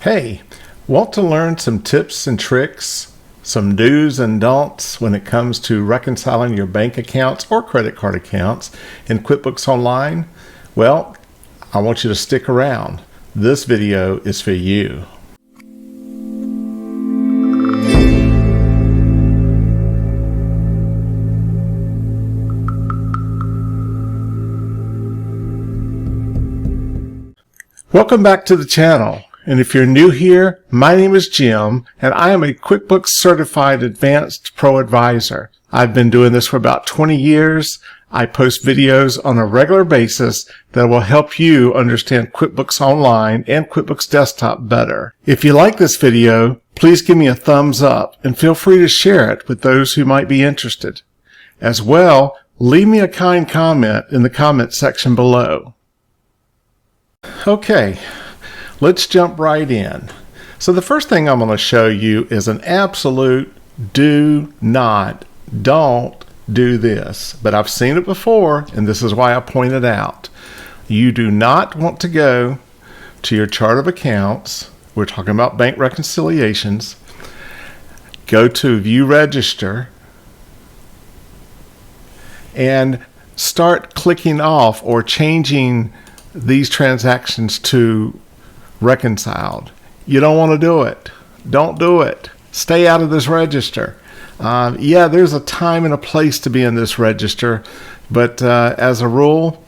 Hey, want to learn some tips and tricks, some do's and don'ts when it comes to reconciling your bank accounts or credit card accounts in QuickBooks Online? Well, I want you to stick around. This video is for you. Welcome back to the channel. And if you're new here, my name is Jim, and I am a QuickBooks Certified Advanced Pro Advisor. I've been doing this for about 20 years. I post videos on a regular basis that will help you understand QuickBooks Online and QuickBooks Desktop better. If you like this video, please give me a thumbs up and feel free to share it with those who might be interested. As well, leave me a kind comment in the comment section below. Okay. Let's jump right in. So the first thing I'm going to show you is an absolute don't do this. But I've seen it before, and this is why I point it out. You do not want to go to your chart of accounts. We're talking about bank reconciliations. Go to View Register and start clicking off or changing these transactions to reconciled. You don't want to do it. Don't do it. Stay out of this register. Yeah, there's a time and a place to be in this register, but as a rule,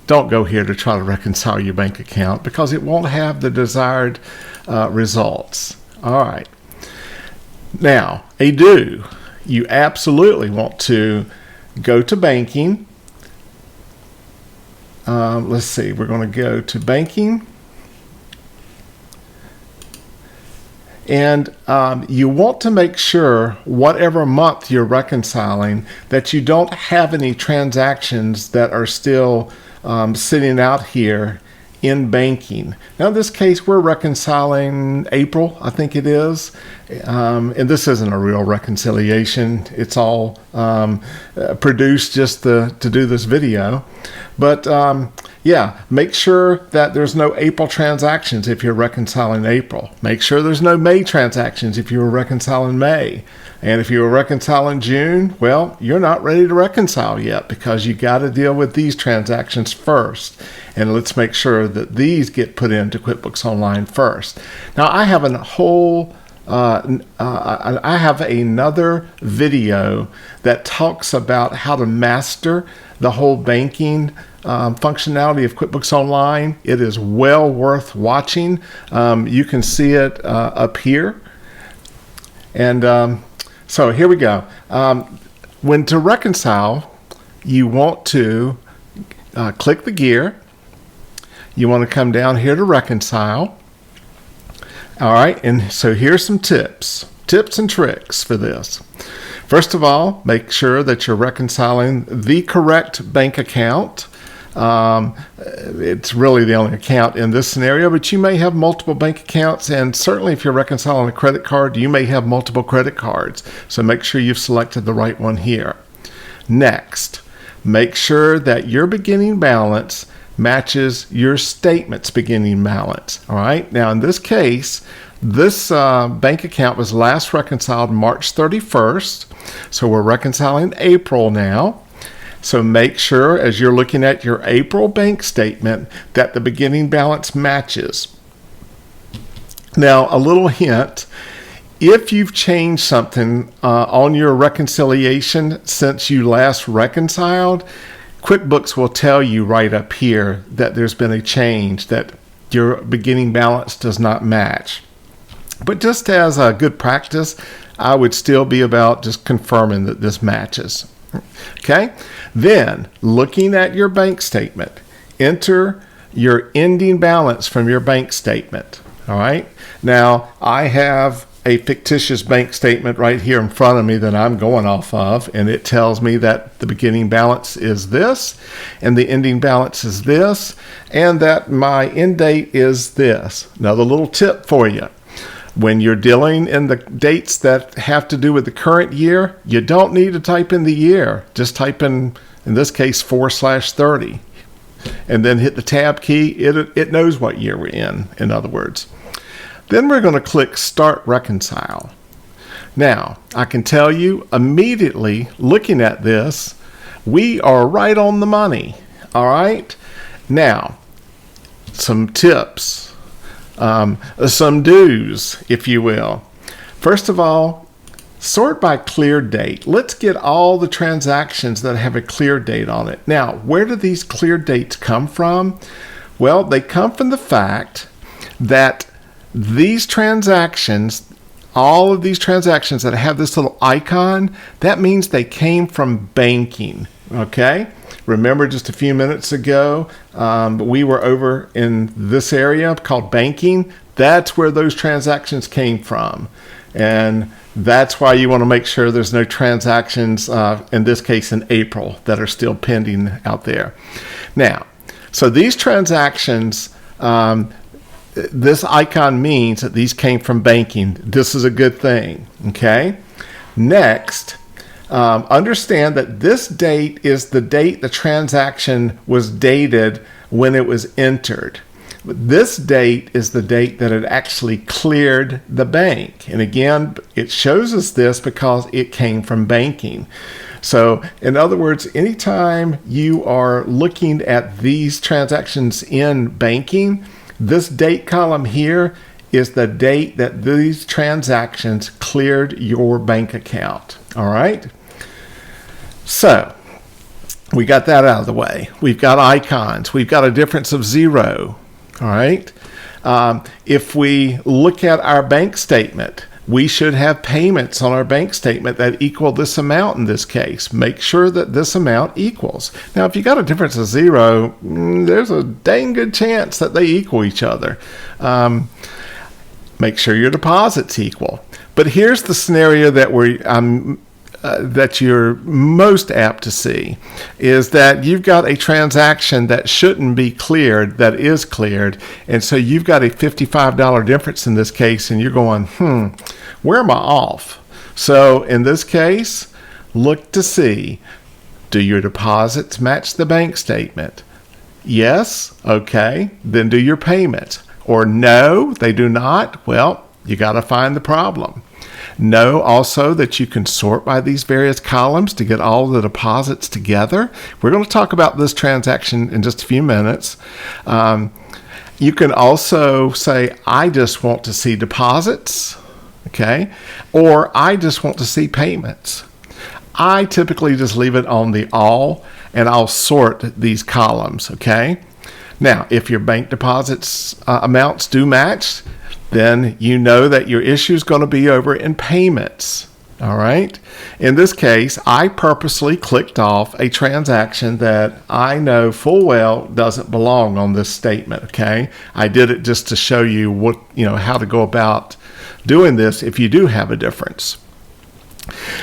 don't go here to try to reconcile your bank account because it won't have the desired results. All right. Now, a do. You absolutely want to go to banking. Let's see. We're going to go to banking. And you want to make sure, whatever month you're reconciling, that you don't have any transactions that are still sitting out here in banking. Now, in this case, we're reconciling April, I think it is. And this isn't a real reconciliation. It's all produced just to do this video. But yeah, make sure that there's no April transactions if you're reconciling April. Make sure there's no May transactions if you were reconciling May. And if you were reconciling June, well, you're not ready to reconcile yet because you got to deal with these transactions first. And let's make sure that these get put into QuickBooks Online first. Now, I have I have another video that talks about how to master the whole banking functionality of QuickBooks Online. It is well worth watching. You can see it up here. And so here we go. When to reconcile, you want to click the gear. You want to come down here to reconcile. All right, and so here's some tips and tricks for this. First of all, make sure that you're reconciling the correct bank account. It's really the only account in this scenario, but you may have multiple bank accounts, and certainly if you're reconciling a credit card, you may have multiple credit cards. So make sure you've selected the right one here. Next, make sure that your beginning balance matches your statement's beginning balance. All right. Now, in this case, this bank account was last reconciled March 31st. So we're reconciling April now. So make sure as you're looking at your April bank statement that the beginning balance matches. Now, a little hint. If you've changed something on your reconciliation since you last reconciled, QuickBooks will tell you right up here that there's been a change, that your beginning balance does not match. But just as a good practice, I would still be about just confirming that this matches. Okay? Then, looking at your bank statement, enter your ending balance from your bank statement. All right? Now, I have a fictitious bank statement right here in front of me that I'm going off of, and it tells me that the beginning balance is this, and the ending balance is this, and that my end date is this. Another little tip for you. When you're dealing in the dates that have to do with the current year, you don't need to type in the year. Just type in this case, 4/30, and then hit the tab key. It knows what year we're in other words. Then we're going to click Start Reconcile. Now, I can tell you immediately, looking at this, we are right on the money. All right? Now, some tips, some do's, if you will. First of all, sort by clear date. Let's get all the transactions that have a clear date on it. Now, where do these clear dates come from? Well, they come from the fact that these transactions, all of these transactions that have this little icon, that means they came from banking, okay? Remember just a few minutes ago, we were over in this area called banking. That's where those transactions came from. And that's why you want to make sure there's no transactions, in this case in April, that are still pending out there. Now, so these transactions, this icon means that these came from banking. This is a good thing, okay? Next, understand that this date is the date the transaction was dated when it was entered. This date is the date that it actually cleared the bank. And again, it shows us this because it came from banking. So in other words, anytime you are looking at these transactions in banking, this date column here is the date that these transactions cleared your bank account. All right? So we got that out of the way. We've got icons. We've got a difference of 0. All right? If we look at our bank statement, we should have payments on our bank statement that equal this amount in this case. Make sure that this amount equals. Now, if you got a difference of 0, there's a dang good chance that they equal each other. Make sure your deposits equal. But here's the scenario that that you're most apt to see, is that you've got a transaction that shouldn't be cleared that is cleared, and so you've got a $55 difference in this case, and you're going, where am I off? So in this case, look to see, do your deposits match the bank statement? Yes? Okay. Then do your payments. Or no, they do not? Well, you got to find the problem. Know also that you can sort by these various columns to get all the deposits together. We're going to talk about this transaction in just a few minutes. You can also say, I just want to see deposits, okay? Or I just want to see payments. I typically just leave it on the all, and I'll sort these columns, okay? Now, if your bank deposits amounts do match, then you know that your issue is going to be over in payments. All right. In this case, I purposely clicked off a transaction that I know full well doesn't belong on this statement. Okay. I did it just to show you what, how to go about doing this if you do have a difference.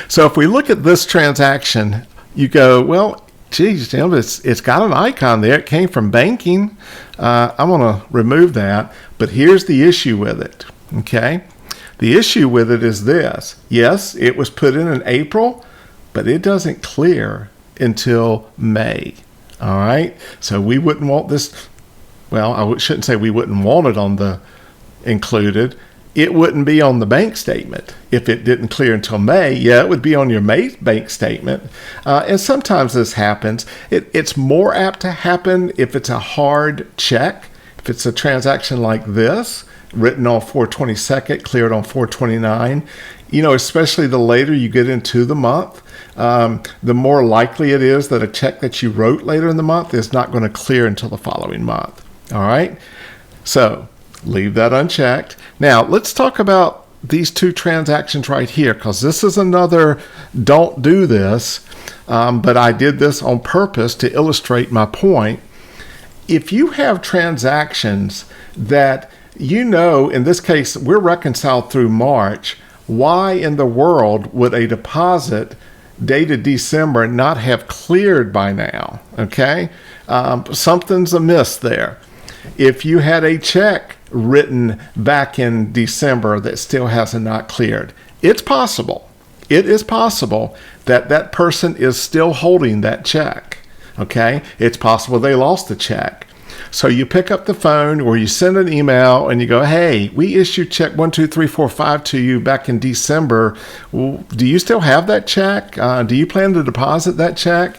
So if we look at this transaction, you go, well, geez, it's got an icon there. It came from banking. I'm going to remove that. But here's the issue with it, okay? The issue with it is this. Yes, it was put in April, but it doesn't clear until May, all right? So we wouldn't want this, well, I shouldn't say we wouldn't want it on the included. It wouldn't be on the bank statement if it didn't clear until May. Yeah, it would be on your May bank statement. And sometimes this happens. It's more apt to happen if it's a hard check. If it's a transaction like this, written on 4/22, cleared on 4/29, especially the later you get into the month, the more likely it is that a check that you wrote later in the month is not going to clear until the following month. All right? So leave that unchecked. Now, let's talk about these two transactions right here, because this is another don't do this, but I did this on purpose to illustrate my point. If you have transactions that in this case, we're reconciled through March, why in the world would a deposit dated December not have cleared by now? Okay? Something's amiss there. If you had a check written back in December that still has not cleared, it's possible. It is possible that that person is still holding that check. Okay? It's possible they lost the check. So you pick up the phone or you send an email and you go, hey, we issued check 12345 to you back in December. Well, do you still have that check? Do you plan to deposit that check?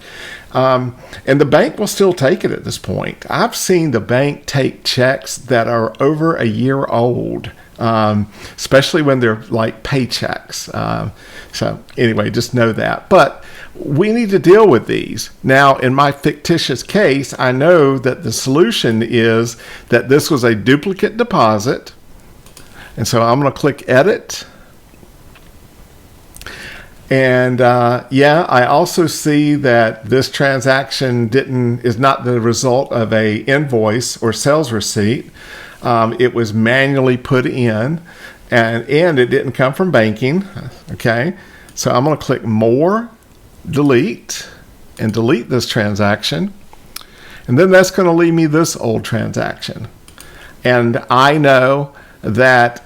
And the bank will still take it at this point. I've seen the bank take checks that are over a year old, especially when they're like paychecks. So anyway, just know that. But we need to deal with these. Now, in my fictitious case, I know that the solution is that this was a duplicate deposit. And so I'm going to click Edit. And yeah, I also see that this transaction is not the result of a invoice or sales receipt. It was manually put in, and it didn't come from banking. Okay, so I'm going to click More, Delete, and delete this transaction. And then that's going to leave me this old transaction. And I know that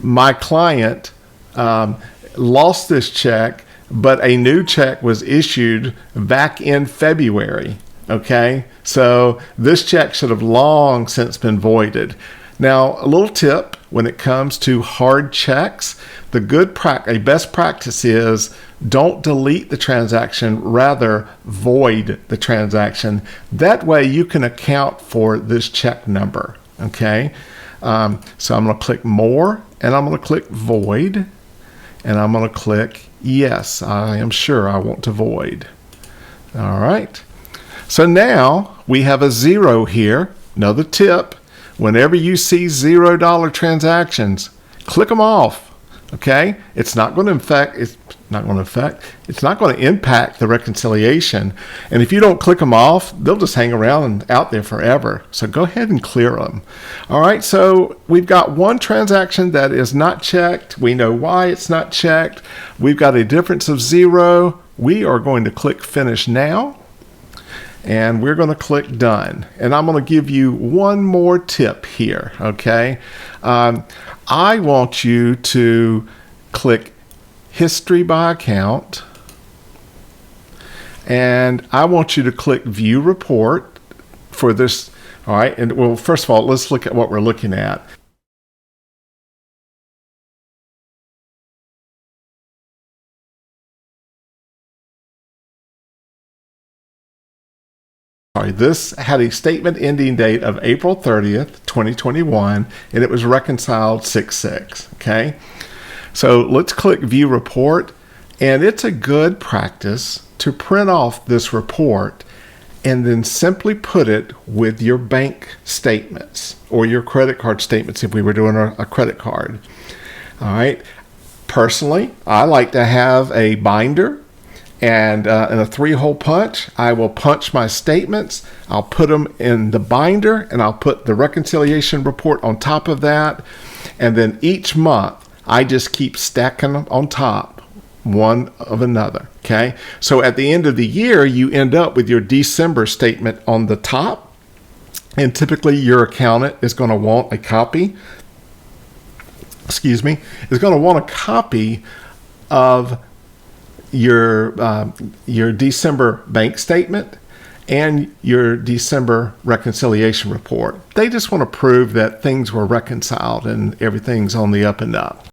my client lost this check, but a new check was issued back in February. Okay, so this check should have long since been voided. Now, a little tip when it comes to hard checks, a best practice is don't delete the transaction, rather void the transaction. That way you can account for this check number. Okay, so I'm going to click More, and I'm going to click Void. And I'm going to click Yes, I am sure I want to void. All right. So now we have a 0 here. Another tip, whenever you see $0 transactions, click them off. Okay? It's not going to impact the reconciliation. And if you don't click them off, they'll just hang around and out there forever. So go ahead and clear them. All right, so we've got one transaction that is not checked. We know why it's not checked. We've got a difference of 0. We are going to click Finish Now. And we're going to click Done. And I'm going to give you one more tip here, okay? I want you to click History by Account. And I want you to click View Report for this. All right, and well, first of all, let's look at what we're looking at. This had a statement ending date of April 30th, 2021, and it was reconciled 6/6. Okay, so let's click View Report, and it's a good practice to print off this report and then simply put it with your bank statements or your credit card statements if we were doing a credit card. All right, personally, I like to have a binder. And in a 3-hole punch, I will punch my statements. I'll put them in the binder, and I'll put the reconciliation report on top of that. And then each month, I just keep stacking them on top, one of another. Okay. So at the end of the year, you end up with your December statement on the top. And typically, your accountant is going to want a copy. Is going to want a copy of your December bank statement and your December reconciliation report. They just want to prove that things were reconciled and everything's on the up and up.